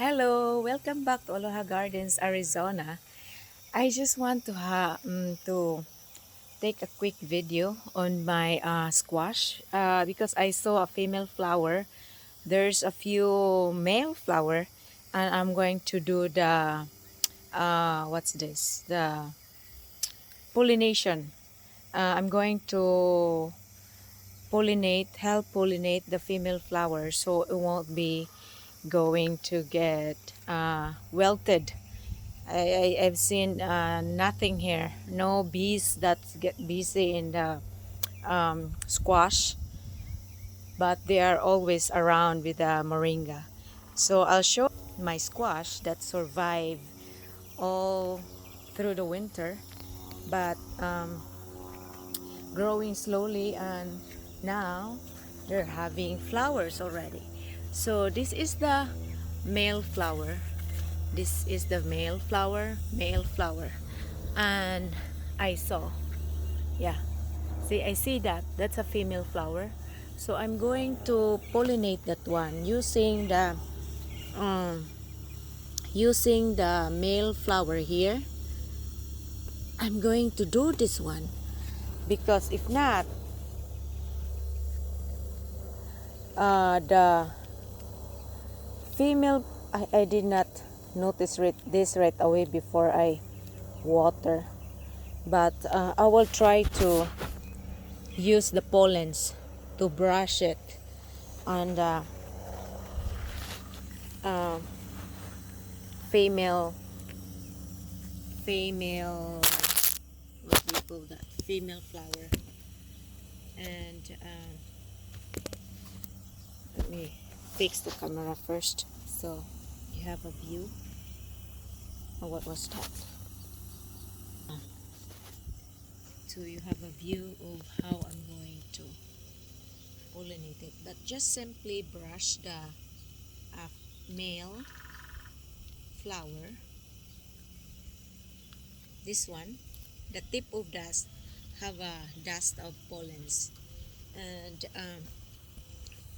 Hello, welcome back to Aloha Gardens, Arizona. I just want to take a quick video on my squash because I saw a female flower. There's a few male flower, and I'm going to do the what's this? The pollination. I'm going to help pollinate the female flower, so it won't be going to get wilted. I've seen nothing here. No bees that get busy in the squash, but they are always around with the moringa. So I'll show my squash that survive all through the winter, but growing slowly, and now they're having flowers already. So this is the male flower. This is the male flower. And I saw, yeah, see, I see that. That's a female flower. So I'm going to pollinate that one um, using the male flower here. I'm going to do this one because if not, the female, I did not notice this right away before I water, but I will try to use the pollens to brush it on the uh, female female what do you call that, female flower. And let me fix the camera first so you have a view. Oh, what was that? So you have a view of how I'm going to pollinate it, but just simply brush the male flower, this one, the tip of dust have a dust of pollens, and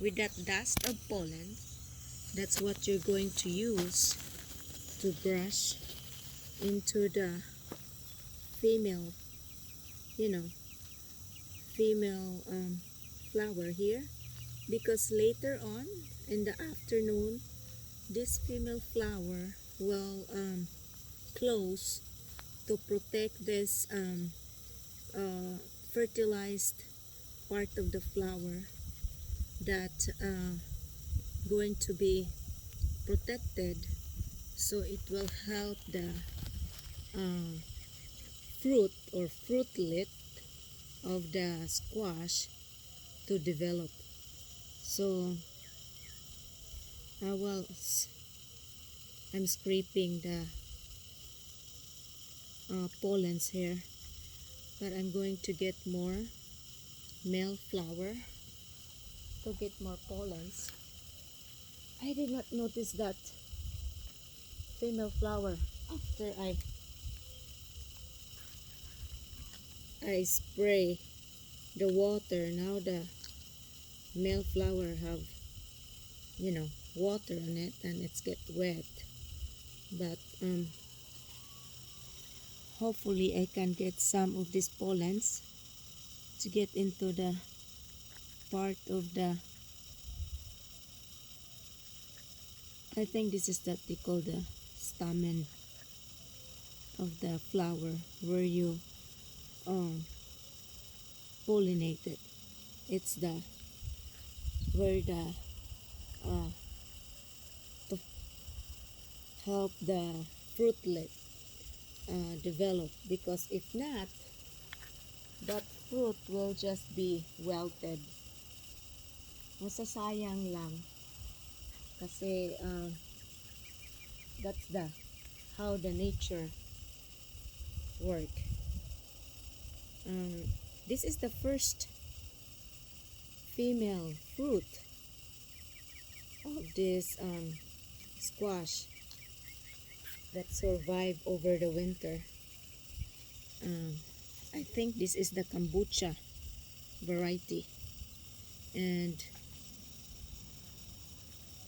with that dust of pollen, that's what you're going to use to brush into the female, you know, female flower here, because later on in the afternoon this female flower will close to protect this fertilized part of the flower that going to be protected, so it will help the uh, fruit or fruitlet of the squash to develop. So I'm scraping the pollens here, but I'm going to get more male flower to get more pollens. I did not notice that female flower after I spray the water. Now the male flower have, water on it, and it's get wet, but hopefully I can get some of these pollens to get into the part of the, I think this is that they call the stamen of the flower, where you pollinate it. It's the where the to help the fruitlet develop, because if not, that fruit will just be wilted. Masasayang lang kasi that's the how the nature work. This is the first female fruit of this squash that survive over the winter. I think this is the kombucha variety, and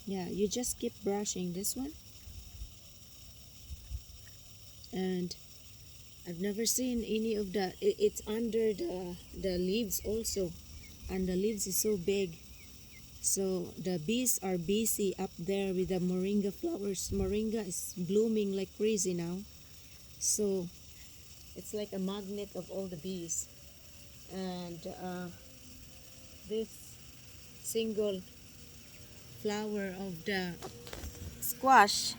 yeah, you just keep brushing this one And I've never seen any of that. It's under the leaves also, and the leaves is so big. So the bees are busy up there with the moringa flowers. Moringa is blooming like crazy now. So it's like a magnet of all the bees. And this single flower of the squash,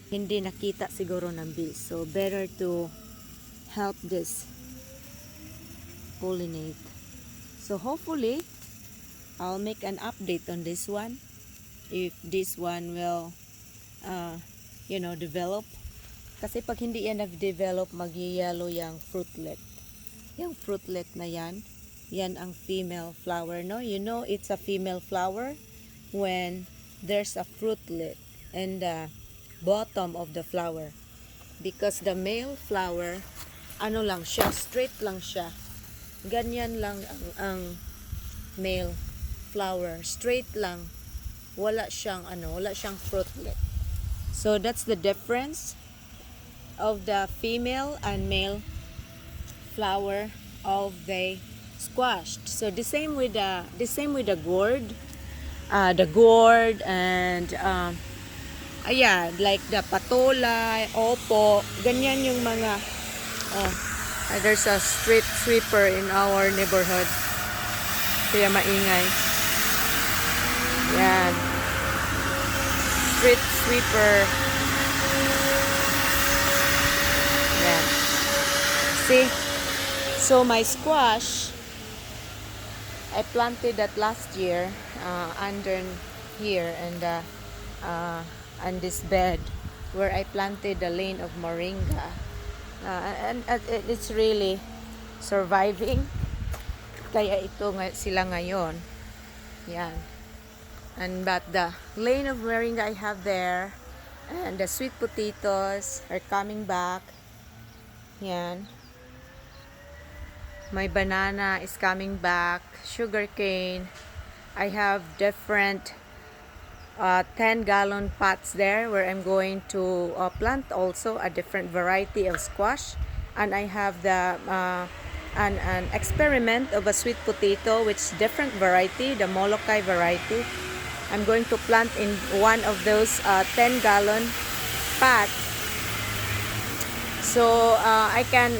hindi nakita siguro ng bees. So better to help this pollinate. So hopefully, I'll make an update on this one. If this one will, develop. Kasi pag hindi yan nag-develop, mag-yellow yung fruitlet. Yung fruitlet na yan, yan ang female flower, no? You know it's a female flower when there's a fruitlet in the bottom of the flower. Because the male flower, ano lang siya, straight lang siya. Ganyan lang ang male flower, straight lang. Wala siyang fruitlet. So that's the difference of the female and male flower of the squash. So the same with the gourd. The gourd and like the patola, opo, ganyan yung mga there's a street sweeper in our neighborhood. Kaya maingay. Yan. Street sweeper. Yan. See? So my squash, I planted that last year under here and this bed where I planted the lane of moringa. And it's really surviving. Kaya ito sila ngayon. Yan. But the lane of moringa I have there, and the sweet potatoes are coming back. Yan. My banana is coming back. Sugar cane. I have different 10-gallon pots there where I'm going to plant also a different variety of squash. And I have the an experiment of a sweet potato, which is different variety, the Molokai variety. I'm going to plant in one of those 10-gallon pots, so I can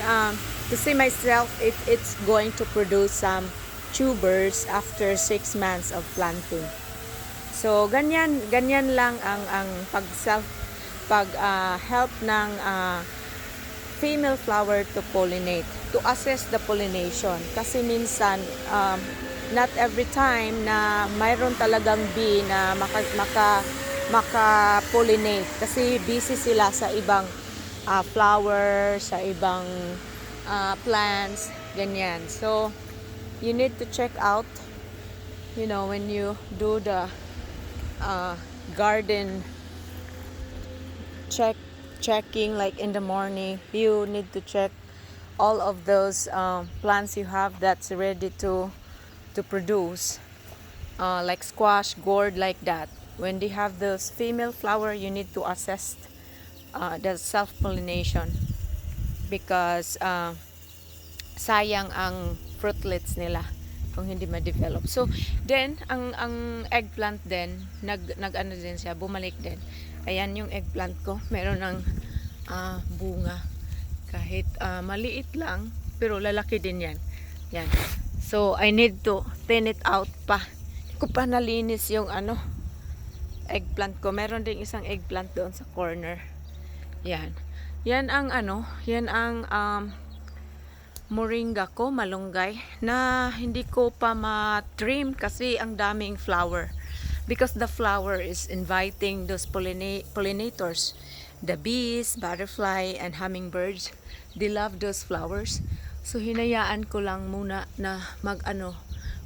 to see myself if it's going to produce some tubers after 6 months of planting. So ganyan lang ang help ng female flower to pollinate, to assess the pollination. Kasi minsan not every time na mayroon talagang bee na maka-pollinate kasi busy sila sa ibang flowers, sa ibang plants, ganyan. So you need to check out, when you do the garden checking, like in the morning, you need to check all of those plants you have that's ready to produce, like squash, gourd, like that. When they have those female flower, you need to assess the self-pollination because sayang ang fruitlets nila kung hindi ma-develop. So then ang eggplant din nag-ano din siya, bumalik din. Ayan yung eggplant ko, meron ng bunga kahit maliit lang pero lalaki din yan. Yan. So I need to thin it out pa. Hindi ko pa nalinis yung eggplant ko. Meron ding isang eggplant doon sa corner. Yan. Yan ang moringa ko, malunggay, na hindi ko pa ma-trim kasi ang daming flower. Because the flower is inviting those pollinators. The bees, butterfly, and hummingbirds, they love those flowers. So hinayaan ko lang muna na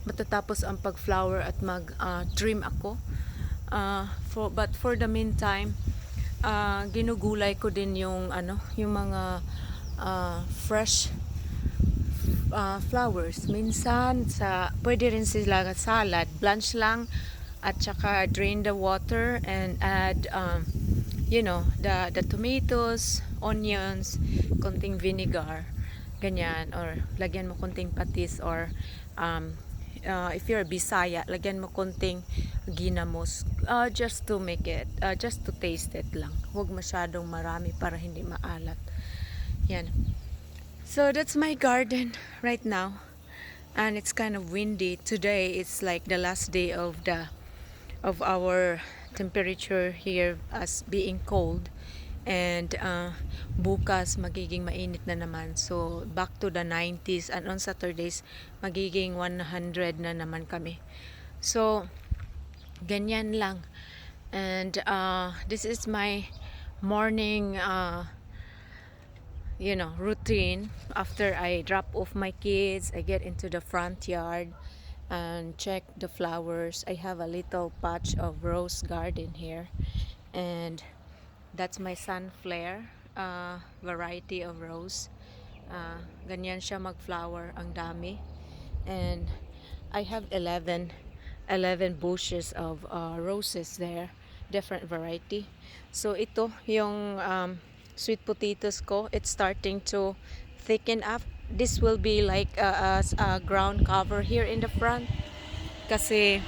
matatapos ang pag-flower at mag-trim ako. But for the meantime, ginugulay ko din yung mga fresh flowers. Minsan pwede rin sila salad, blanch lang at saka drain the water and add the tomatoes, onions, konting vinegar, ganyan, or lagyan mo konting patis, or um, if you're Bisaya, lagyan mo konting ginamos, just to make it, just to taste it lang. Huwag masyadong marami para hindi maalat. Yan. So that's my garden right now. And it's kind of windy. Today it's like the last day of our temperature here as being cold, and bukas magiging mainit na naman, so back to the 90s, and on Saturdays magiging 100 na naman kami. So ganyan lang. And this is my morning routine. After I drop off my kids, I get into the front yard and check the flowers. I have a little patch of rose garden here, and that's my sunflower variety of rose. Ganyan siya mag-flower, ang dami. And I have 11 bushes of roses there, different variety. So ito yung sweet potatoes ko. It's starting to thicken up. This will be like a ground cover here in the front, kasi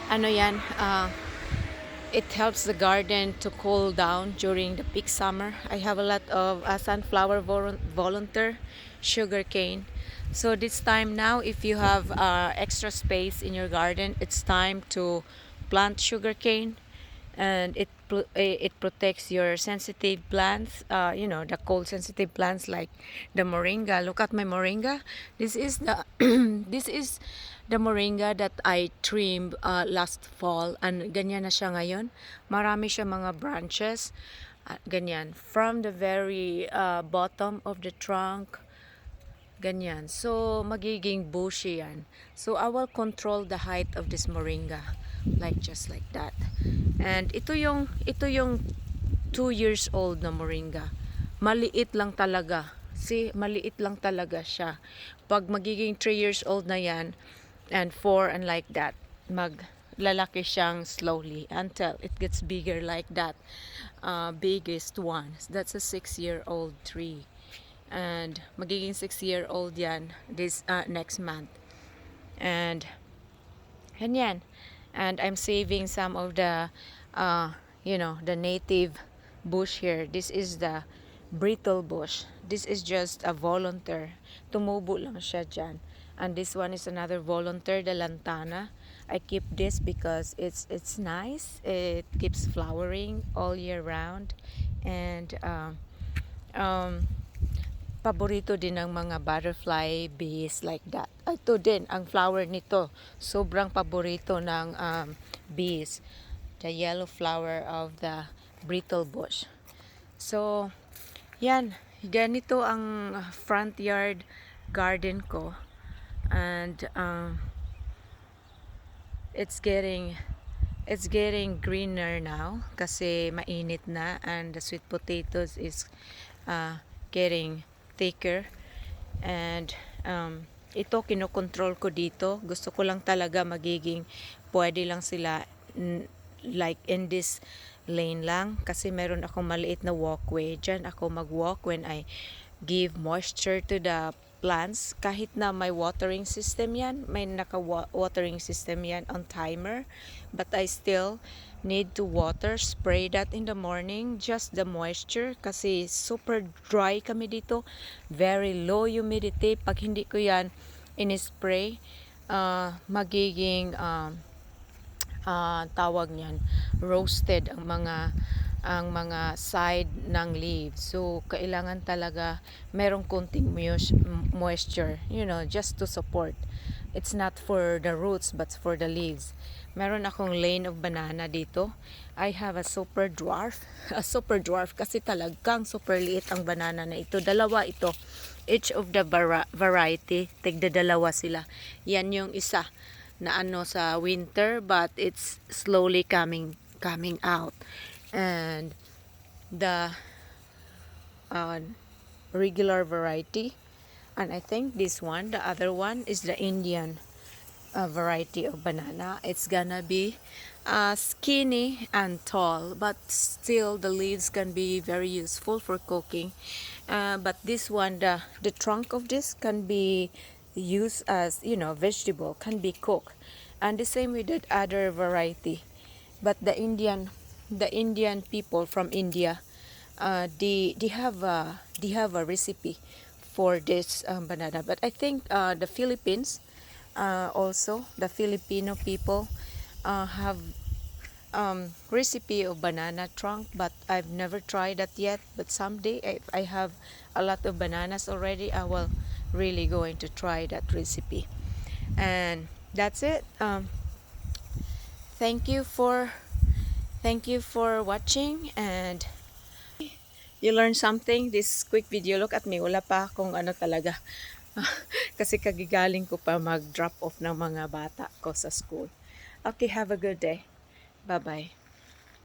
ano yan, it helps the garden to cool down during the peak summer. I have a lot of sunflower volunteer, sugar cane. So this time now, if you have extra space in your garden, it's time to plant sugar cane, and it protects your sensitive plants, the cold sensitive plants like the moringa. Look at my moringa. This is the this is the moringa that I trimmed last fall, and ganyan na siya ngayon. Marami siya mga branches, ganyan, from the very bottom of the trunk, ganyan. So magiging bushy yan. So I will control the height of this moringa, like just like that. And ito yung 2 years old na moringa. Maliit lang talaga. See, maliit lang talaga siya. Pag magiging 3 years old na yan, and 4, and like that, maglalaki siyang slowly until it gets bigger like that. Biggest one, that's a 6-year-old tree. And magiging 6-year-old yan this next month. And yan. And I'm saving some of the the native bush here. This is the brittle bush. This is just a volunteer. Tumubo lang siya dyan. And this one is another volunteer, the lantana. I keep this because it's nice. It keeps flowering all year round. And paborito din ng mga butterfly, bees, like that. Ito din, ang flower nito, sobrang paborito ng bees. The yellow flower of the brittle bush. So, yan. Ganito ang front yard garden ko. And it's getting greener now kasi mainit na, and the sweet potatoes is getting thicker. And ito kinokontrol ko dito. Gusto ko lang talaga magiging pwede lang sila like in this lane lang, kasi meron akong maliit na walkway. Diyan ako mag-walk when I give moisture to the plants. Kahit na may watering system yan, may naka-watering system yan on timer, but I still need to spray that in the morning, just the moisture, kasi super dry kami dito, very low humidity. Pag hindi ko yan in-spray, magiging tawag niyan, roasted ang mga side ng leaves. So kailangan talaga merong konting moisture, just to support. It's not for the roots but for the leaves. Meron akong lane of banana dito. I have a super dwarf. A super dwarf kasi talagang super liit ang banana na ito. Dalawa ito. Each of the variety, tigda dalawa sila. Yan yung isa na sa winter, but it's slowly coming out. And the regular variety, and I think this one, the other one, is the Indian variety of banana. It's gonna be skinny and tall, but still the leaves can be very useful for cooking. But this one, the trunk of this can be used as, vegetable, can be cooked. And the same with that other variety. But the Indian people from India, they have a recipe for this banana. But I think the Philippines, also the Filipino people, have recipe of banana trunk, but I've never tried that yet. But someday, if I have a lot of bananas already, I will really going to try that recipe. And that's it. Thank you for watching, and you learn something this quick video. Look at me, wala pa akong ano talaga. Kasi kagigaling ko pa mag drop off ng mga bata ko sa school. Okay, have a good day. Bye bye.